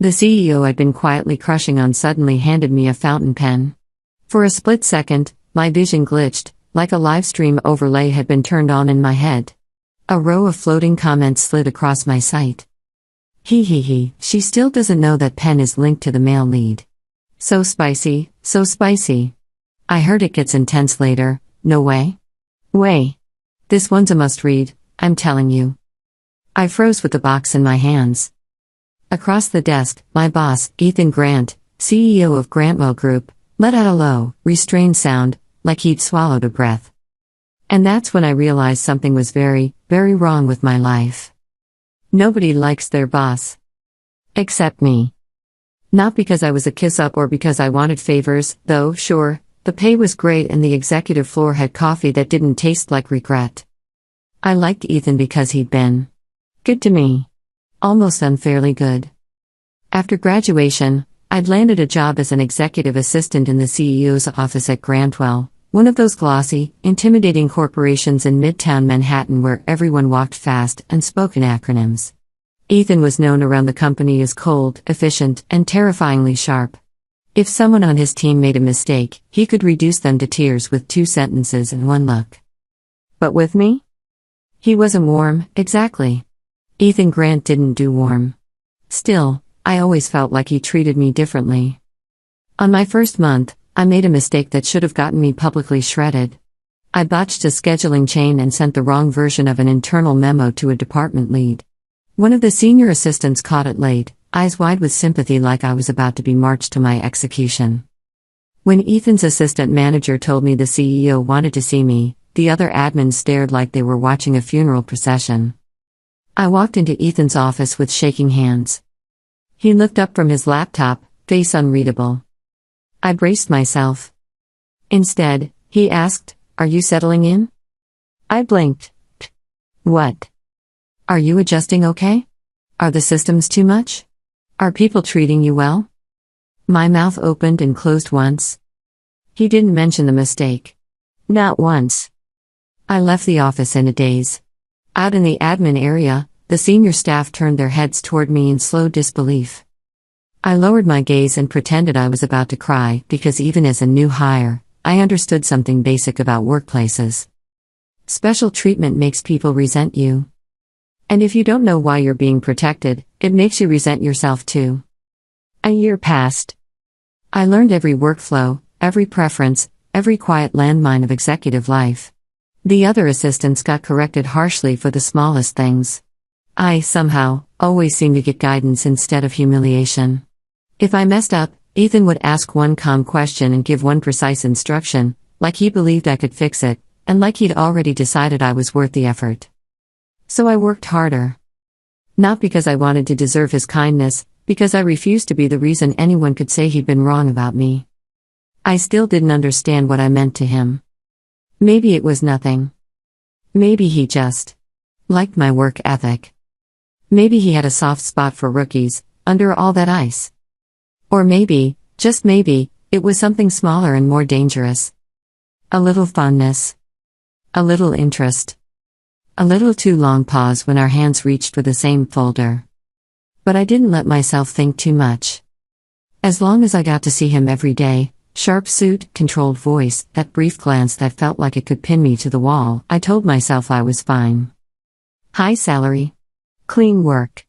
The CEO I'd been quietly crushing on suddenly handed me a fountain pen. For a split second, my vision glitched, like a live stream overlay had been turned on in my head. A row of floating comments slid across my sight. He, she still doesn't know that pen is linked to the male lead. So spicy, so spicy. I heard it gets intense later. No way? Way. This one's a must-read, I'm telling you. I froze with the box in my hands. Across the desk, my boss, Ethan Grant, CEO of Grantwell Group, let out a low, restrained sound, like he'd swallowed a breath. And that's when I realized something was very, very wrong with my life. Nobody likes their boss. Except me. Not because I was a kiss-up or because I wanted favors, though, sure, the pay was great and the executive floor had coffee that didn't taste like regret. I liked Ethan because he'd been good to me. Almost unfairly good. After graduation, I'd landed a job as an executive assistant in the CEO's office at Grantwell, one of those glossy, intimidating corporations in Midtown Manhattan where everyone walked fast and spoke in acronyms. Ethan was known around the company as cold, efficient, and terrifyingly sharp. If someone on his team made a mistake, he could reduce them to tears with 2 sentences and 1 look. But with me? He wasn't warm, exactly. Ethan Grant didn't do warm. Still, I always felt like he treated me differently. On my first month, I made a mistake that should have gotten me publicly shredded. I botched a scheduling chain and sent the wrong version of an internal memo to a department lead. One of the senior assistants caught it late, eyes wide with sympathy like I was about to be marched to my execution. When Ethan's assistant manager told me the CEO wanted to see me, the other admins stared like they were watching a funeral procession. I walked into Ethan's office with shaking hands. He looked up from his laptop, face unreadable. I braced myself. Instead, he asked, "Are you settling in?" I blinked. What? Are you adjusting okay? Are the systems too much? Are people treating you well? My mouth opened and closed once. He didn't mention the mistake. Not once. I left the office in a daze. Out in the admin area, the senior staff turned their heads toward me in slow disbelief. I lowered my gaze and pretended I was about to cry because even as a new hire, I understood something basic about workplaces. Special treatment makes people resent you. And if you don't know why you're being protected, it makes you resent yourself too. A year passed. I learned every workflow, every preference, every quiet landmine of executive life. The other assistants got corrected harshly for the smallest things. I, somehow, always seemed to get guidance instead of humiliation. If I messed up, Ethan would ask one calm question and give one precise instruction, like he believed I could fix it, and like he'd already decided I was worth the effort. So I worked harder. Not because I wanted to deserve his kindness, because I refused to be the reason anyone could say he'd been wrong about me. I still didn't understand what I meant to him. Maybe it was nothing. Maybe he just liked my work ethic. Maybe he had a soft spot for rookies, under all that ice. Or maybe, just maybe, it was something smaller and more dangerous. A little fondness. A little interest. A little too long pause when our hands reached for the same folder. But I didn't let myself think too much. As long as I got to see him every day, sharp suit, controlled voice, that brief glance that felt like it could pin me to the wall, I told myself I was fine. High salary. Clean work.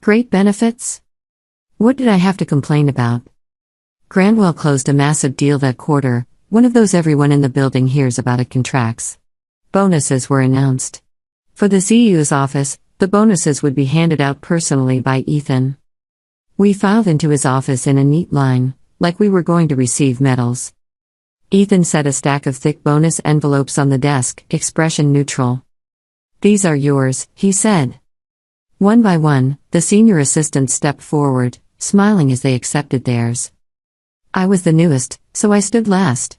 Great benefits. What did I have to complain about? Grantwell closed a massive deal that quarter, one of those everyone in the building hears about at contracts. Bonuses were announced. For the CEO's office, the bonuses would be handed out personally by Ethan. We filed into his office in a neat line, like we were going to receive medals. Ethan set a stack of thick bonus envelopes on the desk, expression neutral. "These are yours," he said. One by one, the senior assistants stepped forward, smiling as they accepted theirs. I was the newest, so I stood last.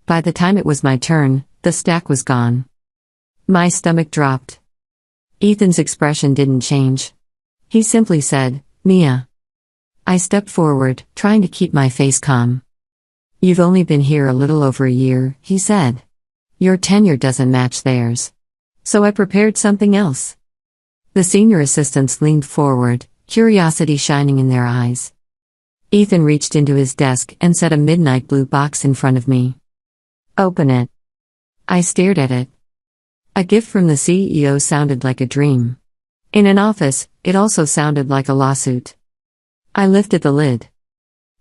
By the time it was my turn, the stack was gone. My stomach dropped. Ethan's expression didn't change. He simply said, "Mia." I stepped forward, trying to keep my face calm. "You've only been here a little over a year," he said. "Your tenure doesn't match theirs. So I prepared something else." The senior assistants leaned forward, curiosity shining in their eyes. Ethan reached into his desk and set a midnight blue box in front of me. "Open it." I stared at it. A gift from the CEO sounded like a dream. In an office, it also sounded like a lawsuit. I lifted the lid.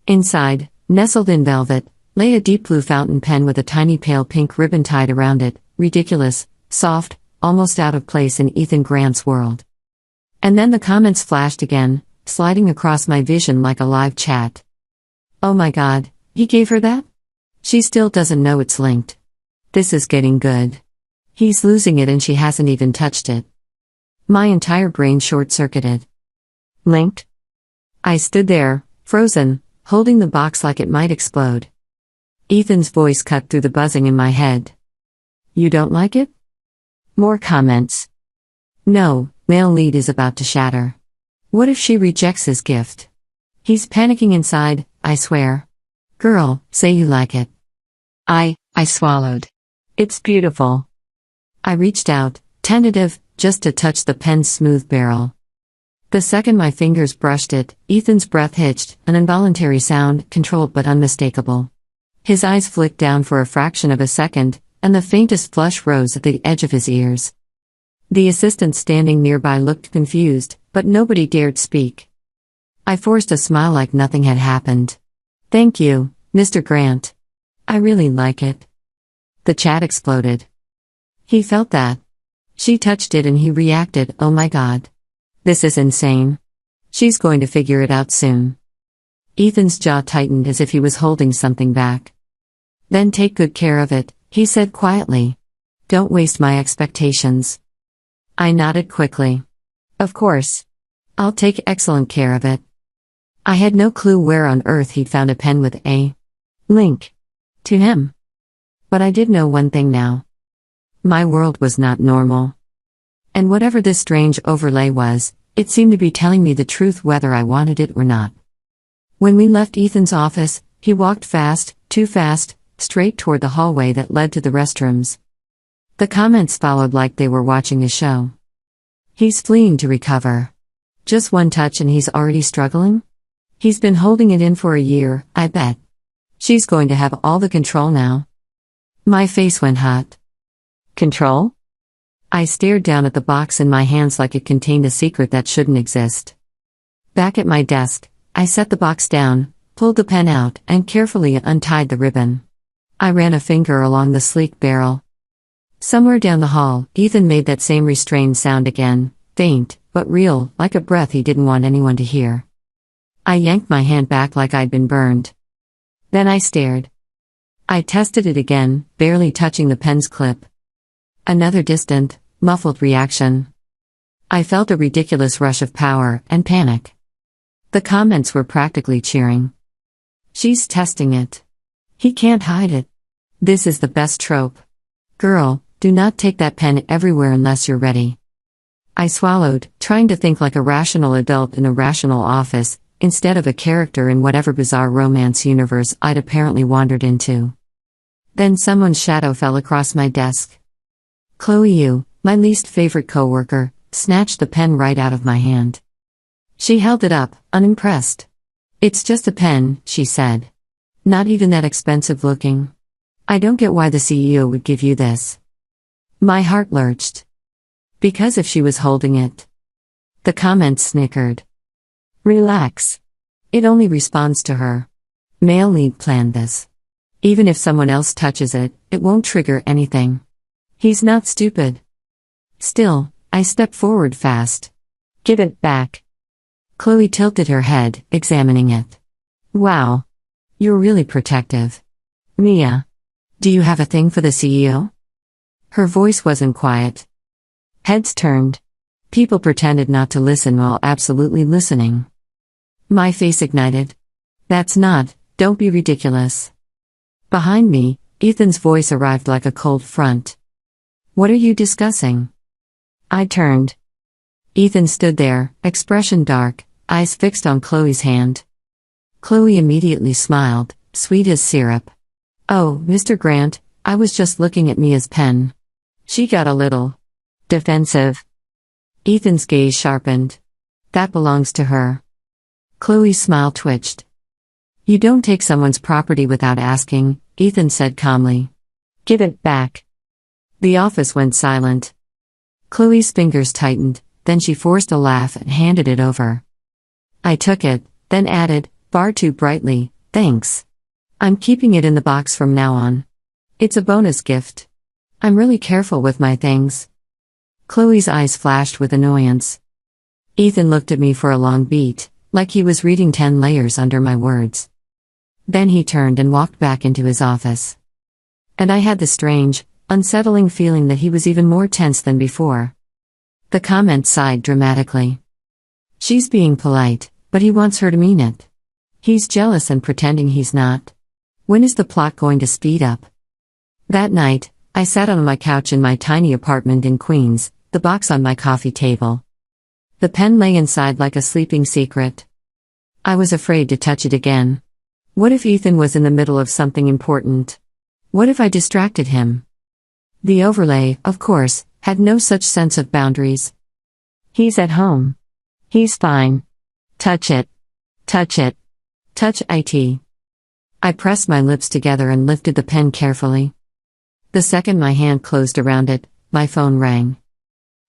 Inside, nestled in velvet, lay a deep blue fountain pen with a tiny pale pink ribbon tied around it, ridiculous, soft, almost out of place in Ethan Grant's world. And then the comments flashed again, sliding across my vision like a live chat. "Oh my God, he gave her that? She still doesn't know it's linked. This is getting good. He's losing it and she hasn't even touched it." My entire brain short-circuited. Linked? I stood there, frozen, holding the box like it might explode. Ethan's voice cut through the buzzing in my head. "You don't like it?" More comments. "No, male lead is about to shatter. What if she rejects his gift? He's panicking inside, I swear. Girl, say you like it." I swallowed. "It's beautiful." I reached out, tentative, just to touch the pen's smooth barrel. The second my fingers brushed it, Ethan's breath hitched, an involuntary sound, controlled but unmistakable. His eyes flicked down for a fraction of a second, and the faintest flush rose at the edge of his ears. The assistant standing nearby looked confused, but nobody dared speak. I forced a smile like nothing had happened. "Thank you, Mr. Grant. I really like it." The chat exploded. "He felt that. She touched it and he reacted, oh my God. This is insane. She's going to figure it out soon." Ethan's jaw tightened as if he was holding something back. "Then take good care of it," he said quietly. "Don't waste my expectations." I nodded quickly. "Of course. I'll take excellent care of it." I had no clue where on earth he'd found a pen with a link to him. But I did know one thing now. My world was not normal. And whatever this strange overlay was, it seemed to be telling me the truth whether I wanted it or not. When we left Ethan's office, he walked fast, too fast, straight toward the hallway that led to the restrooms. The comments followed like they were watching a show. "He's fleeing to recover. Just one touch and he's already struggling? He's been holding it in for a year, I bet. She's going to have all the control now." My face went hot. Control? I stared down at the box in my hands like it contained a secret that shouldn't exist. Back at my desk, I set the box down, pulled the pen out, and carefully untied the ribbon. I ran a finger along the sleek barrel. Somewhere down the hall, Ethan made that same restrained sound again, faint, but real, like a breath he didn't want anyone to hear. I yanked my hand back like I'd been burned. Then I stared. I tested it again, barely touching the pen's clip. Another distant, muffled reaction. I felt a ridiculous rush of power and panic. The comments were practically cheering. "She's testing it. He can't hide it. This is the best trope. Girl, do not take that pen everywhere unless you're ready." I swallowed, trying to think like a rational adult in a rational office, instead of a character in whatever bizarre romance universe I'd apparently wandered into. Then someone's shadow fell across my desk. Chloe Yu, my least favorite coworker, snatched the pen right out of my hand. She held it up, unimpressed. "It's just a pen," she said. "Not even that expensive looking. I don't get why the CEO would give you this." My heart lurched. Because if she was holding it. The comments snickered. "Relax. It only responds to her. Male lead planned this. Even if someone else touches it, it won't trigger anything. He's not stupid." Still, I stepped forward fast. "Give it back." Chloe tilted her head, examining it. "Wow. You're really protective. Mia, do you have a thing for the CEO?" Her voice wasn't quiet. Heads turned. People pretended not to listen while absolutely listening. My face ignited. "That's not, don't be ridiculous." Behind me, Ethan's voice arrived like a cold front. "What are you discussing?" I turned. Ethan stood there, expression dark, eyes fixed on Chloe's hand. Chloe immediately smiled, sweet as syrup. "Oh, Mr. Grant, I was just looking at Mia's pen." She got a little defensive. Ethan's gaze sharpened. That belongs to her. Chloe's smile twitched. You don't take someone's property without asking, Ethan said calmly. Give it back. The office went silent. Chloe's fingers tightened, then she forced a laugh and handed it over. I took it, then added, far too brightly, thanks. I'm keeping it in the box from now on. It's a bonus gift. I'm really careful with my things. Chloe's eyes flashed with annoyance. Ethan looked at me for a long beat, like he was reading 10 layers under my words. Then he turned and walked back into his office. And I had the strange, unsettling feeling that he was even more tense than before. The comment sighed dramatically. She's being polite, but he wants her to mean it. He's jealous and pretending he's not. When is the plot going to speed up? That night, I sat on my couch in my tiny apartment in Queens, the box on my coffee table. The pen lay inside like a sleeping secret. I was afraid to touch it again. What if Ethan was in the middle of something important? What if I distracted him? The overlay, of course, had no such sense of boundaries. He's at home. He's fine. Touch it. Touch it. Touch it. I pressed my lips together and lifted the pen carefully. The second my hand closed around it, my phone rang.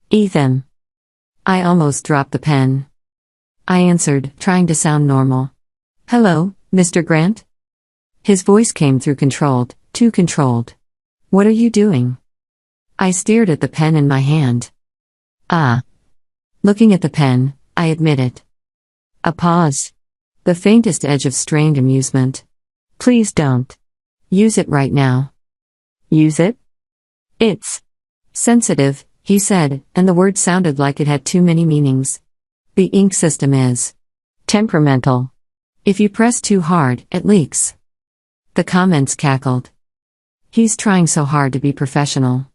Ethan. I almost dropped the pen. I answered, trying to sound normal. Hello, Mr. Grant? His voice came through controlled, too controlled. What are you doing? I stared at the pen in my hand. Looking at the pen, I admitted. A pause. The faintest edge of strained amusement. Please don't. Use it right now. Use it? It's sensitive, he said, and the word sounded like it had too many meanings. The ink system is temperamental. If you press too hard, it leaks. The comments cackled. He's trying so hard to be professional.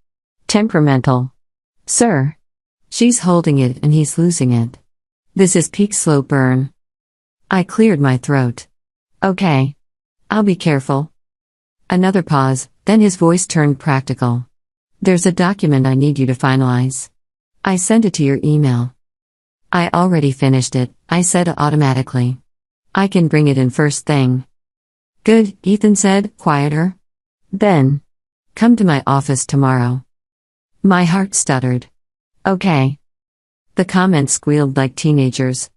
Temperamental. Sir. She's holding it and he's losing it. This is peak slow burn. I cleared my throat. Okay. I'll be careful. Another pause, then his voice turned practical. There's a document I need you to finalize. I sent it to your email. I already finished it, I said automatically. I can bring it in first thing. Good, Ethan said, quieter. Then. Come to my office tomorrow. My heart stuttered. Okay. The comments squealed like teenagers.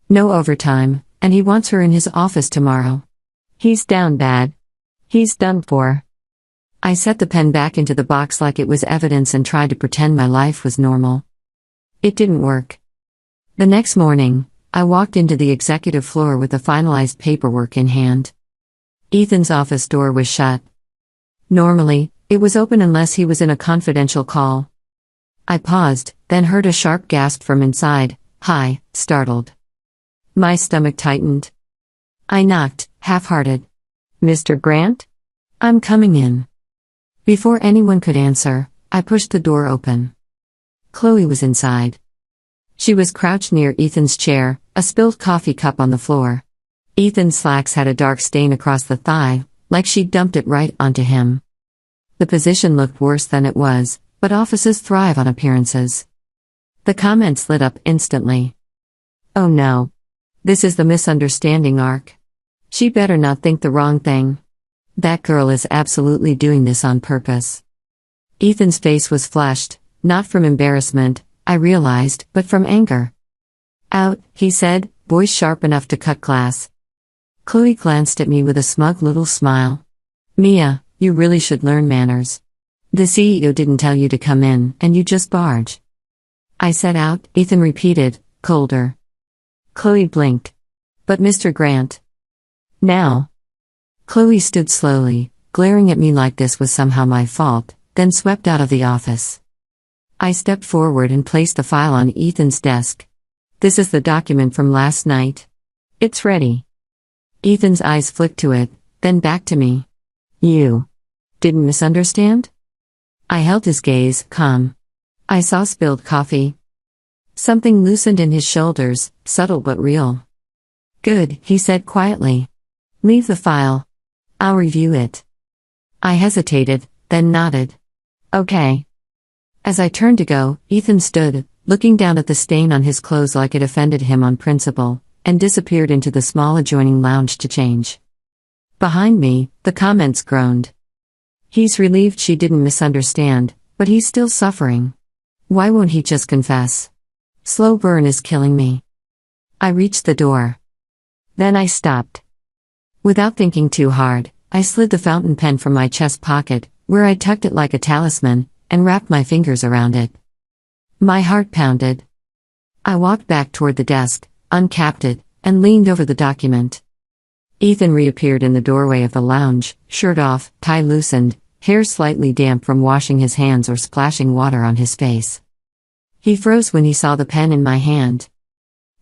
No overtime, and he wants her in his office tomorrow. He's down bad. He's done for. I set the pen back into the box like it was evidence and tried to pretend my life was normal. It didn't work. The next morning, I walked into the executive floor with the finalized paperwork in hand. Ethan's office door was shut. Normally, it was open unless he was in a confidential call. I paused, then heard a sharp gasp from inside, "Hi," startled. My stomach tightened. I knocked, half-hearted. Mr. Grant? I'm coming in. Before anyone could answer, I pushed the door open. Chloe was inside. She was crouched near Ethan's chair, a spilled coffee cup on the floor. Ethan's slacks had a dark stain across the thigh, like she'd dumped it right onto him. The position looked worse than it was, but offices thrive on appearances. The comments lit up instantly. Oh no. This is the misunderstanding arc. She better not think the wrong thing. That girl is absolutely doing this on purpose. Ethan's face was flushed, not from embarrassment, I realized, but from anger. Out, he said, voice sharp enough to cut glass. Chloe glanced at me with a smug little smile. Mia, you really should learn manners. The CEO didn't tell you to come in, and you just barge. I said out, Ethan repeated, colder. Chloe blinked. But Mr. Grant. Now. Chloe stood slowly, glaring at me like this was somehow my fault, then swept out of the office. I stepped forward and placed the file on Ethan's desk. This is the document from last night. It's ready. Ethan's eyes flicked to it, then back to me. You didn't misunderstand? I held his gaze, calm. I saw spilled coffee. Something loosened in his shoulders, subtle but real. Good, he said quietly. Leave the file. I'll review it. I hesitated, then nodded. Okay. As I turned to go, Ethan stood, looking down at the stain on his clothes like it offended him on principle, and disappeared into the small adjoining lounge to change. Behind me, the comments groaned. He's relieved she didn't misunderstand, but he's still suffering. Why won't he just confess? Slow burn is killing me. I reached the door. Then I stopped. Without thinking too hard, I slid the fountain pen from my chest pocket, where I tucked it like a talisman, and wrapped my fingers around it. My heart pounded. I walked back toward the desk, uncapped it, and leaned over the document. Ethan reappeared in the doorway of the lounge, shirt off, tie loosened, hair slightly damp from washing his hands or splashing water on his face. He froze when he saw the pen in my hand.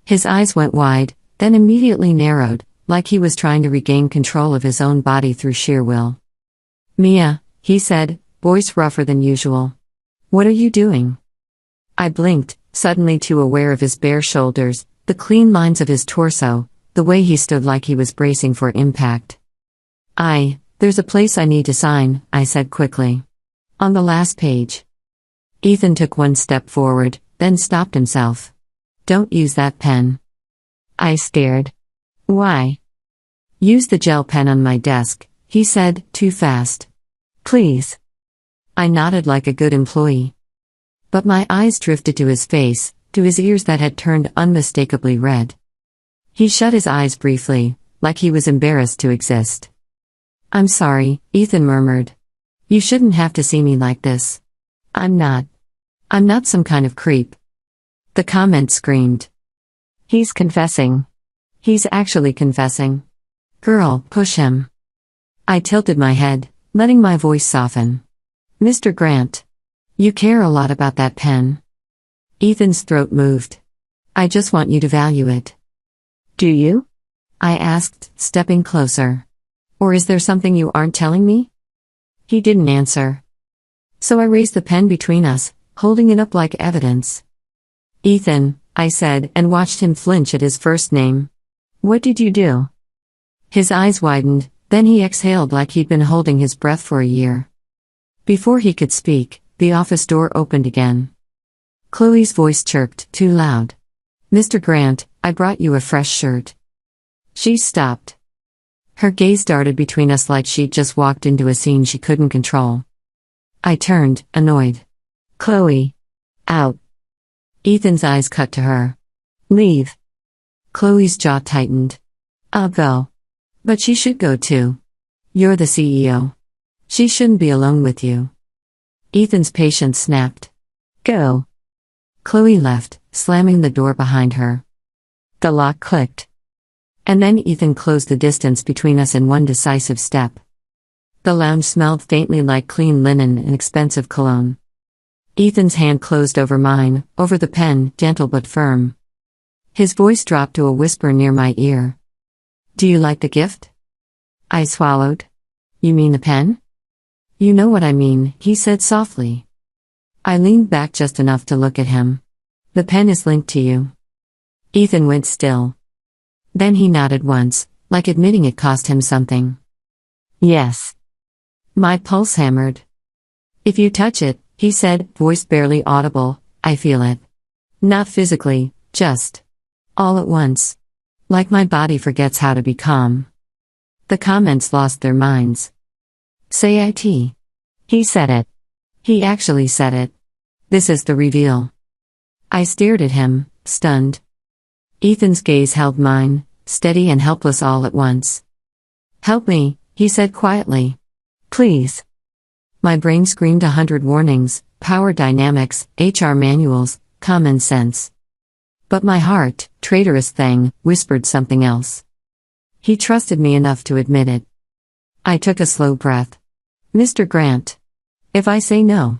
His eyes went wide, then immediately narrowed, like he was trying to regain control of his own body through sheer will. "Mia," he said, voice rougher than usual. "What are you doing?" I blinked, suddenly too aware of his bare shoulders, the clean lines of his torso, the way he stood like he was bracing for impact. There's a place I need to sign," I said quickly. "On the last page." Ethan took one step forward, then stopped himself. "Don't use that pen." I stared. "Why?" "Use the gel pen on my desk," he said, too fast. "Please." I nodded like a good employee. But my eyes drifted to his face, to his ears that had turned unmistakably red. He shut his eyes briefly, like he was embarrassed to exist. "I'm sorry," Ethan murmured. "You shouldn't have to see me like this. I'm not some kind of creep." The comment screamed. "He's confessing. He's actually confessing. Girl, push him." I tilted my head, letting my voice soften. "Mr. Grant. You care a lot about that pen." Ethan's throat moved. "I just want you to value it." "Do you?" I asked, stepping closer. "Or is there something you aren't telling me?" He didn't answer. So I raised the pen between us, holding it up like evidence. "Ethan," I said, and watched him flinch at his first name. "What did you do?" His eyes widened, then he exhaled like he'd been holding his breath for a year. Before he could speak, the office door opened again. Chloe's voice chirped, too loud. "Mr. Grant, I brought you a fresh shirt." She stopped. Her gaze darted between us like she'd just walked into a scene she couldn't control. I turned, annoyed. "Chloe. Out." Ethan's eyes cut to her. "Leave." Chloe's jaw tightened. "I'll go. But she should go too. You're the CEO. She shouldn't be alone with you." Ethan's patience snapped. "Go." Chloe left, slamming the door behind her. The lock clicked. And then Ethan closed the distance between us in one decisive step. The lounge smelled faintly like clean linen and expensive cologne. Ethan's hand closed over mine, over the pen, gentle but firm. His voice dropped to a whisper near my ear. "Do you like the gift?" I swallowed. "You mean the pen?" "You know what I mean," he said softly. I leaned back just enough to look at him. "The pen is linked to you." Ethan went still. Then he nodded once, like admitting it cost him something. "Yes." My pulse hammered. "If you touch it," he said, voice barely audible, "I feel it. Not physically, just all at once. Like my body forgets how to be calm." The comments lost their minds. "Say it. He said it. He actually said it. This is the reveal." I stared at him, stunned. Ethan's gaze held mine, steady and helpless all at once. "Help me," he said quietly. "Please." My brain screamed 100 warnings, power dynamics, HR manuals, common sense. But my heart, traitorous thing, whispered something else. He trusted me enough to admit it. I took a slow breath. "Mr. Grant. If I say no,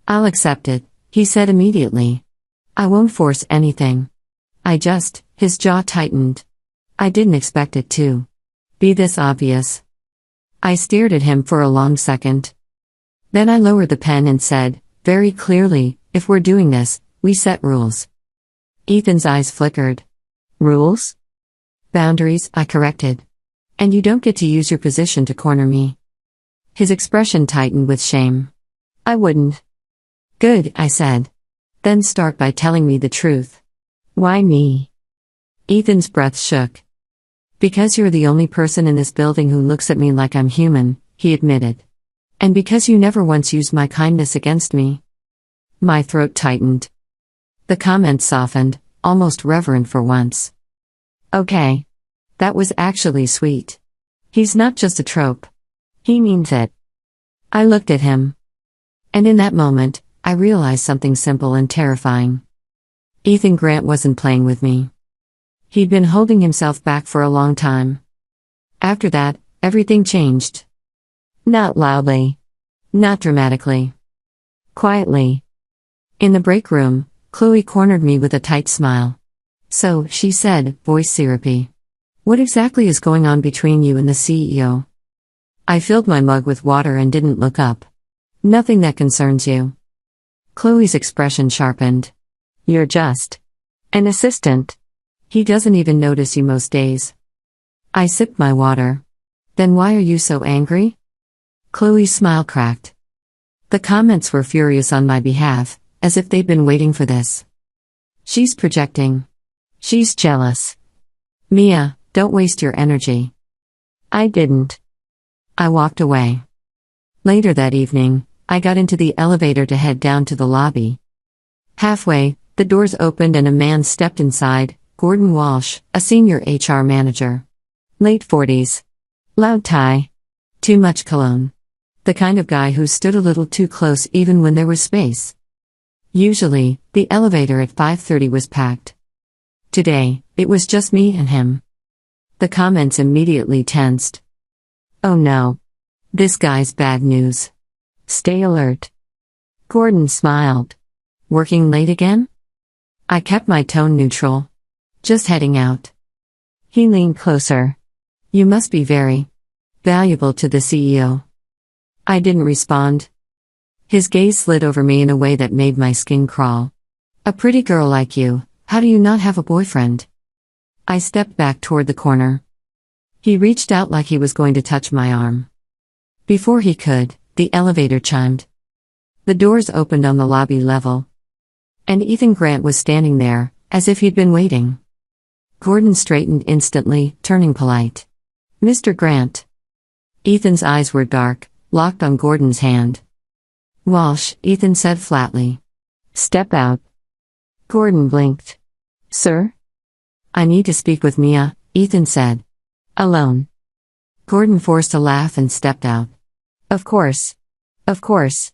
I'll accept it," he said immediately. "I won't force anything. His jaw tightened. I didn't expect it to be this obvious." I stared at him for a long second. Then I lowered the pen and said, very clearly, "If we're doing this, we set rules." Ethan's eyes flickered. "Rules?" "Boundaries," I corrected. "And you don't get to use your position to corner me." His expression tightened with shame. "I wouldn't." "Good," I said. Then start by telling me the truth. Why me? Ethan's breath shook. Because you're the only person in this building who looks at me like I'm human, he admitted. And because you never once used my kindness against me. My throat tightened. The comment softened, almost reverent for once. Okay. That was actually sweet. He's not just a trope. He means it. I looked at him. And in that moment, I realized something simple and terrifying. Ethan Grant wasn't playing with me. He'd been holding himself back for a long time. After that, everything changed. Not loudly. Not dramatically. Quietly. In the break room, Chloe cornered me with a tight smile. So, she said, voice syrupy. What exactly is going on between you and the CEO? I filled my mug with water and didn't look up. Nothing that concerns you. Chloe's expression sharpened. You're just an assistant. He doesn't even notice you most days. I sipped my water. Then why are you so angry? Chloe's smile cracked. The comments were furious on my behalf, as if they'd been waiting for this. She's projecting. She's jealous. Mia, don't waste your energy. I didn't. I walked away. Later that evening, I got into the elevator to head down to the lobby. Halfway, the doors opened and a man stepped inside, Gordon Walsh, a senior HR manager. Late 40s. Loud tie. Too much cologne. The kind of guy who stood a little too close even when there was space. Usually, the elevator at 5:30 was packed. Today, it was just me and him. The comments immediately tensed. Oh no. This guy's bad news. Stay alert. Gordon smiled. Working late again? I kept my tone neutral. Just heading out. He leaned closer. You must be very valuable to the CEO. I didn't respond. His gaze slid over me in a way that made my skin crawl. A pretty girl like you, how do you not have a boyfriend? I stepped back toward the corner. He reached out like he was going to touch my arm. Before he could, the elevator chimed. The doors opened on the lobby level. And Ethan Grant was standing there, as if he'd been waiting. Gordon straightened instantly, turning polite. Mr. Grant. Ethan's eyes were dark, locked on Gordon's hand. Walsh, Ethan said flatly. Step out. Gordon blinked. Sir? I need to speak with Mia, Ethan said. Alone. Gordon forced a laugh and stepped out. Of course. Of course.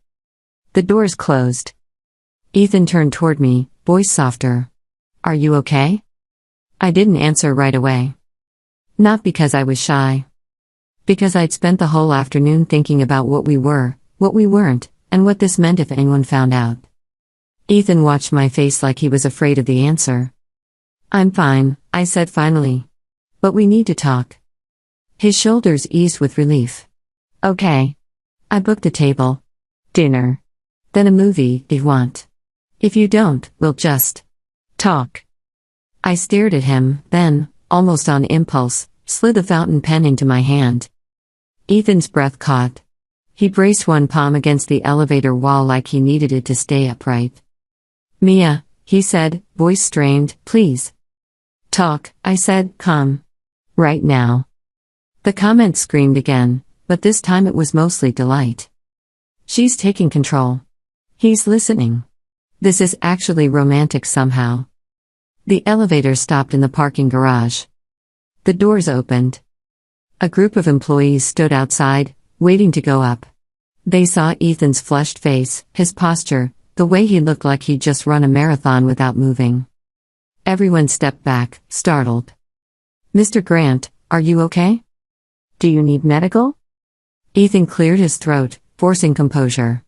The doors closed. Ethan turned toward me, voice softer. Are you okay? I didn't answer right away. Not because I was shy. Because I'd spent the whole afternoon thinking about what we were, what we weren't, and what this meant if anyone found out. Ethan watched my face like he was afraid of the answer. I'm fine, I said finally. But we need to talk. His shoulders eased with relief. Okay. I booked a table. Dinner. Then a movie, if you want. If you don't, we'll just talk. I stared at him, then, almost on impulse, slid the fountain pen into my hand. Ethan's breath caught. He braced one palm against the elevator wall like he needed it to stay upright. Mia, he said, voice strained, please. Talk, I said, calm. Right now. The comment screamed again, but this time it was mostly delight. She's taking control. He's listening. This is actually romantic somehow. The elevator stopped in the parking garage. The doors opened. A group of employees stood outside, waiting to go up. They saw Ethan's flushed face, his posture, the way he looked like he'd just run a marathon without moving. Everyone stepped back, startled. Mr. Grant, are you okay? Do you need medical? Ethan cleared his throat, forcing composure.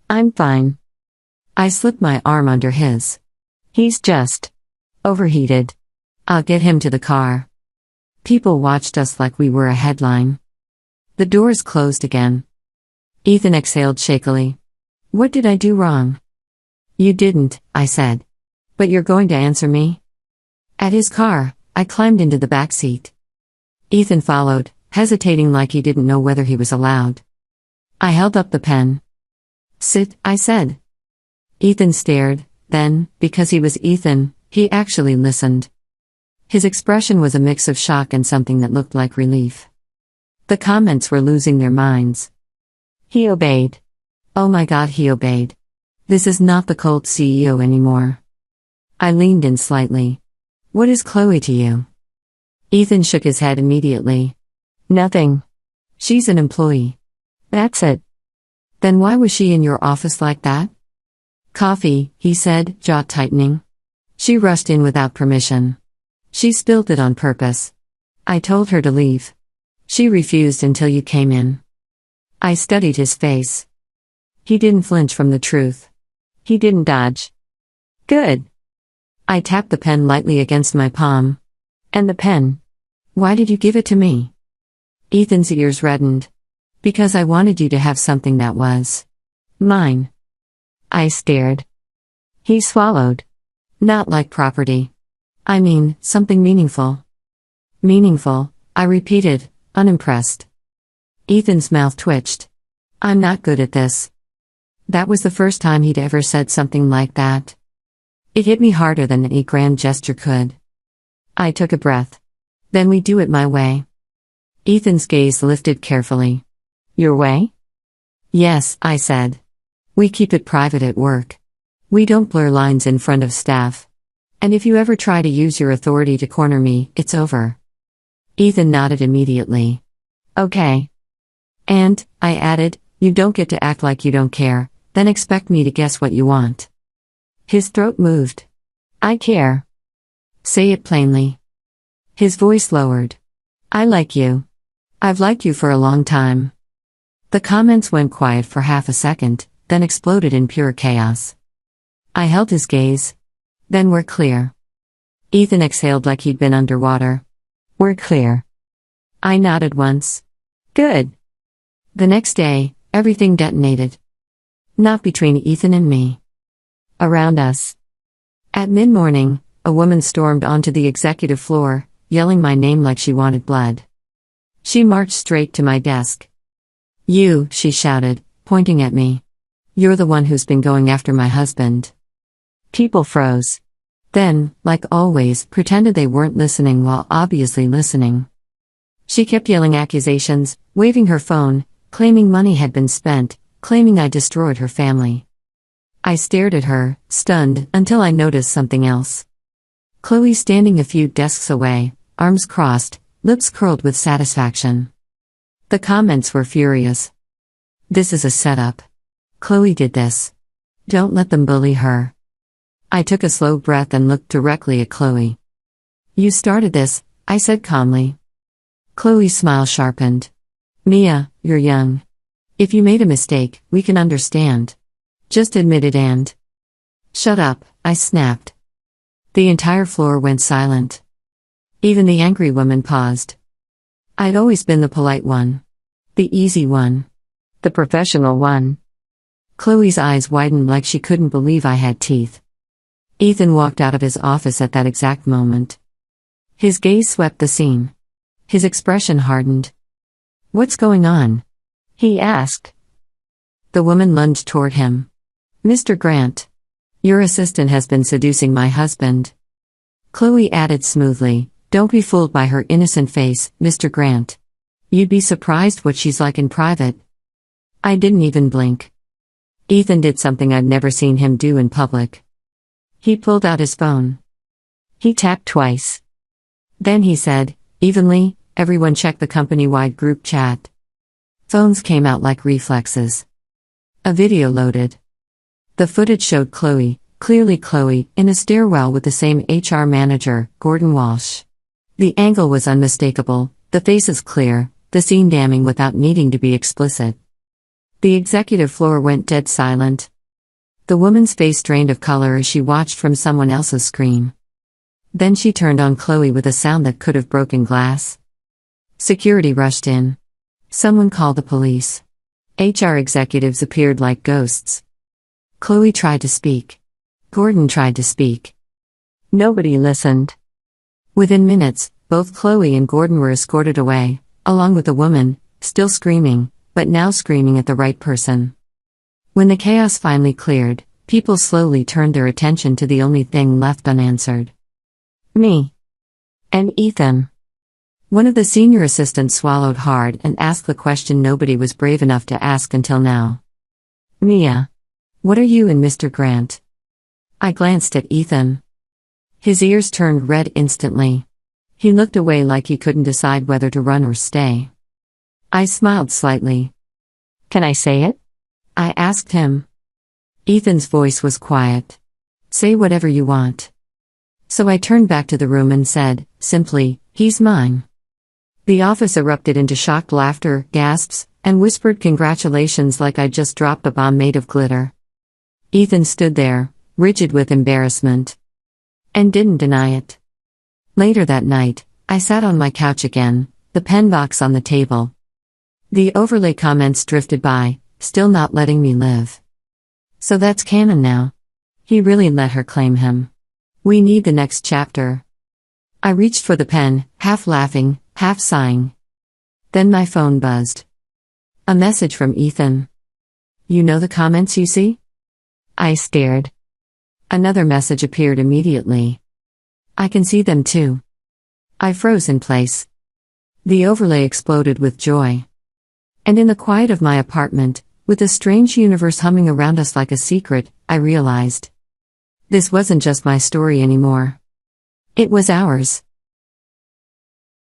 I'm fine. I slipped my arm under his. He's just overheated. I'll get him to the car. People watched us like we were a headline. The doors closed again. Ethan exhaled shakily. What did I do wrong? You didn't, I said. But you're going to answer me? At his car, I climbed into the back seat. Ethan followed, hesitating like he didn't know whether he was allowed. I held up the pen. Sit, I said. Ethan stared, Then, because he was Ethan, he actually listened. His expression was a mix of shock and something that looked like relief. The comments were losing their minds. He obeyed. Oh my God, he obeyed. This is not the cold CEO anymore. I leaned in slightly. What is Chloe to you? Ethan shook his head immediately. Nothing. She's an employee. That's it. Then why was she in your office like that? Coffee, he said, jaw tightening. She rushed in without permission. She spilled it on purpose. I told her to leave. She refused until you came in. I studied his face. He didn't flinch from the truth. He didn't dodge. Good. I tapped the pen lightly against my palm. And the pen? Why did you give it to me? Ethan's ears reddened. Because I wanted you to have something that was mine. I stared. He swallowed. Not like property. I mean, something meaningful. Meaningful, I repeated, unimpressed. Ethan's mouth twitched. I'm not good at this. That was the first time he'd ever said something like that. It hit me harder than any grand gesture could. I took a breath. Then we do it my way. Ethan's gaze lifted carefully. Your way? Yes, I said. We keep it private at work. We don't blur lines in front of staff. And if you ever try to use your authority to corner me, it's over. Ethan nodded immediately. Okay. And, I added, you don't get to act like you don't care, then expect me to guess what you want. His throat moved. I care. Say it plainly. His voice lowered. I like you. I've liked you for a long time. The comments went quiet for half a second, then exploded in pure chaos. I held his gaze. Then we're clear. Ethan exhaled like he'd been underwater. We're clear. I nodded once. Good. The next day, everything detonated. Not between Ethan and me. Around us. At mid-morning, a woman stormed onto the executive floor, yelling my name like she wanted blood. She marched straight to my desk. You, she shouted, pointing at me. You're the one who's been going after my husband. People froze. Then, like always, pretended they weren't listening while obviously listening. She kept yelling accusations, waving her phone, claiming money had been spent, claiming I destroyed her family. I stared at her, stunned, until I noticed something else. Chloe standing a few desks away, arms crossed, lips curled with satisfaction. The comments were furious. This is a setup. Chloe did this. Don't let them bully her. I took a slow breath and looked directly at Chloe. You started this, I said calmly. Chloe's smile sharpened. Mia, you're young. If you made a mistake, we can understand. Just admit it and... Shut up, I snapped. The entire floor went silent. Even the angry woman paused. I'd always been the polite one. The easy one. The professional one. Chloe's eyes widened like she couldn't believe I had teeth. Ethan walked out of his office at that exact moment. His gaze swept the scene. His expression hardened. What's going on? He asked. The woman lunged toward him. Mr. Grant. Your assistant has been seducing my husband. Chloe added smoothly, don't be fooled by her innocent face, Mr. Grant. You'd be surprised what she's like in private. I didn't even blink. Ethan did something I'd never seen him do in public. He pulled out his phone. He tapped twice. Then he said, evenly, everyone check the company-wide group chat. Phones came out like reflexes. A video loaded. The footage showed Chloe, clearly Chloe, in a stairwell with the same HR manager, Gordon Walsh. The angle was unmistakable, the faces clear, the scene damning without needing to be explicit. The executive floor went dead silent. The woman's face drained of color as she watched from someone else's screen. Then she turned on Chloe with a sound that could have broken glass. Security rushed in. Someone called the police. HR executives appeared like ghosts. Chloe tried to speak. Gordon tried to speak. Nobody listened. Within minutes, both Chloe and Gordon were escorted away, along with the woman, still screaming, but now screaming at the right person. When the chaos finally cleared, People slowly turned their attention to the only thing left unanswered. Me. And Ethan. One of the senior assistants swallowed hard and asked the question nobody was brave enough to ask until now. Mia. What are you and Mr. Grant? I glanced at Ethan. His ears turned red instantly. He looked away like he couldn't decide whether to run or stay. I smiled slightly. Can I say it? I asked him. Ethan's voice was quiet. Say whatever you want. So I turned back to the room and said, simply, he's mine. The office erupted into shocked laughter, gasps, and whispered congratulations like I'd just dropped a bomb made of glitter. Ethan stood there, rigid with embarrassment. And didn't deny it. Later that night, I sat on my couch again, the pen box on the table. The overlay comments drifted by, still not letting me live. So that's canon now. He really let her claim him. We need the next chapter. I reached for the pen, half laughing, half sighing. Then my phone buzzed. A message from Ethan. You know the comments you see? I stared. Another message appeared immediately. I can see them too. I froze in place. The overlay exploded with joy. And in the quiet of my apartment, with a strange universe humming around us like a secret, I realized. This wasn't just my story anymore. It was ours.